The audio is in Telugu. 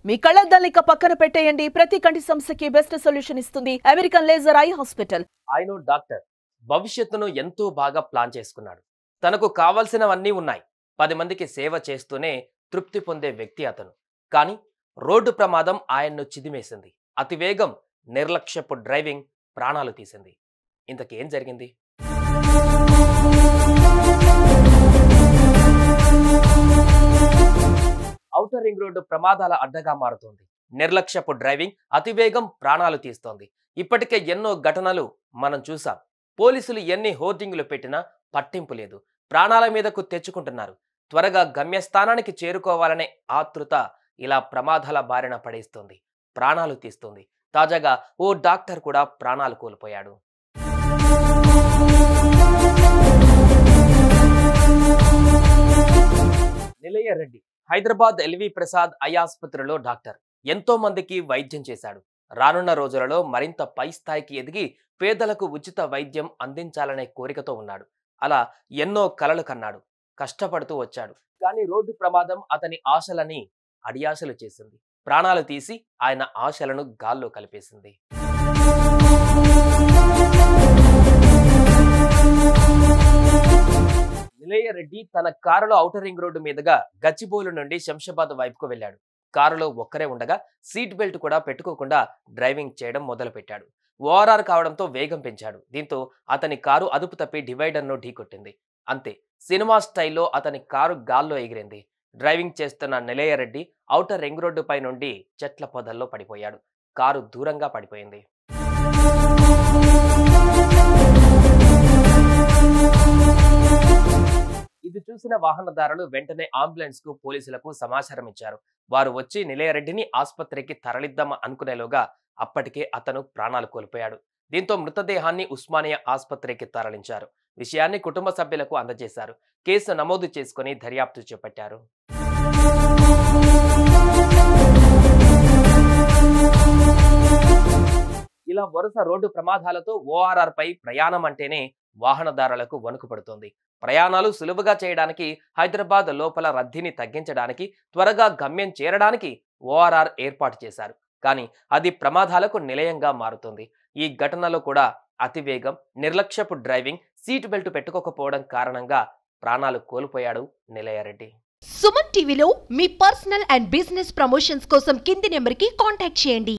మీ కళ్ళద్దాలిక పక్కన పెట్టేయండి. ప్రతి కంటి సమస్యకి బెస్ట్ సొల్యూషన్ ఇస్తుంది అమెరికన్ లేజర్ ఐ హాస్పిటల్. ఆయన డాక్టర్ భవిష్యత్తును ఎంతో బాగా ప్లాన్ చేసుకున్నాడు. తనకు కావాల్సినవన్నీ ఉన్నాయి. 10 మందికి సేవ చేస్తూనే తృప్తి పొందే వ్యక్తి అతను. కానీ రోడ్డు ప్రమాదం ఆయన్ను చిదిమేసింది. అతివేగం, నిర్లక్ష్యపు డ్రైవింగ్ ప్రాణాలు తీసింది. ఇంతకేం జరిగింది? ఔటర్ రింగ్ రోడ్డు ప్రమాదాల అడ్డగా మారుతోంది. నిర్లక్ష్యపు డ్రైవింగ్, అతివేగం ప్రాణాలు తీస్తోంది. ఇప్పటికే ఎన్నో ఘటనలు మనం చూసాం. పోలీసులు ఎన్ని హోర్డింగులు పెట్టినా పట్టింపు లేదు. ప్రాణాల మీదకు తెచ్చుకుంటున్నారు. త్వరగా గమ్యస్థానానికి చేరుకోవాలనే ఆతృత ఇలా ప్రమాదాల బారిన పడేస్తుంది, ప్రాణాలు తీస్తుంది. తాజాగా ఓ డాక్టర్ కూడా ప్రాణాలు కోల్పోయాడు. నిలయ రెడ్డి హైదరాబాద్ ఎల్వి ప్రసాద్ ఐ ఆసుపత్రిలో డాక్టర్. ఎంతో మందికి వైద్యం చేశాడు. రానున్న రోజులలో మరింత పై స్థాయికి ఎదిగి పేదలకు ఉచిత వైద్యం అందించాలనే కోరికతో ఉన్నాడు. అలా ఎన్నో కలలు కన్నాడు, కష్టపడుతూ వచ్చాడు. కానీ రోడ్డు ప్రమాదం అతని ఆశలని అడియాశలు చేసింది. ప్రాణాలు తీసి ఆయన ఆశలను గాల్లో కలిపేసింది. నిలయ రెడ్డి తన కారులో ఔటర్ రింగ్ రోడ్డు మీదుగా గచ్చిబౌలి నుండి శంషాబాద్ వైపుకు వెళ్ళాడు. కారులో ఒక్కరే ఉండగా సీట్ బెల్ట్ కూడా పెట్టుకోకుండా డ్రైవింగ్ చేయడం మొదలుపెట్టాడు. ఓఆర్ఆర్ కావడంతో వేగం పెంచాడు. దీంతో అతని కారు అదుపు తప్పి డివైడర్ను ఢీకొట్టింది. అంతే, సినిమా స్టైల్లో అతని కారు గాల్లో ఎగిరింది. డ్రైవింగ్ చేస్తున్న నిలయ రెడ్డి ఔటర్ రింగ్ రోడ్డు పై నుండి చెట్ల పొదల్లో పడిపోయాడు. కారు దూరంగా పడిపోయింది. ఇది చూసిన వాహనదారులు వెంటనే అంబులెన్స్ కు, పోలీసులకు సమాచారం ఇచ్చారు. వారు వచ్చి నిలయ రెడ్డిని ఆసుపత్రికి తరలిద్దాం అనుకునేలోగా అప్పటికే అతను ప్రాణాలు కోల్పోయాడు. దీంతో మృతదేహాన్ని ఉస్మానియా ఆసుపత్రికి తరలించారు. విషయాన్ని కుటుంబ సభ్యులకు అందజేశారు. కేసు నమోదు చేసుకుని దర్యాప్తు చేపట్టారు. ఇలా వరుస రోడ్డు ప్రమాదాలతో ఓఆర్ఆర్ పై ప్రయాణం అంటేనే వాహనదారులకు వణుకు పడుతోంది. ప్రయాణాలు సులువుగా చేయడానికి, హైదరాబాద్ లోపల రద్దీని తగ్గించడానికి, త్వరగా గమ్యం చేరడానికి ఓఆర్ఆర్ ఏర్పాటు చేశారు. కానీ అది ప్రమాదాలకు నిలయంగా మారుతుంది. ఈ ఘటనలో కూడా అతివేగం, నిర్లక్ష్యపు డ్రైవింగ్, సీట్ బెల్ట్ పెట్టుకోకపోవడం కారణంగా ప్రాణాలు కోల్పోయాడు నిలయ రెడ్డి. సుమన్ టీవీలో మీ పర్సనల్ అండ్ బిజినెస్ ప్రమోషన్స్ కోసం కింది నెంబర్కి కాంటాక్ట్ చేయండి.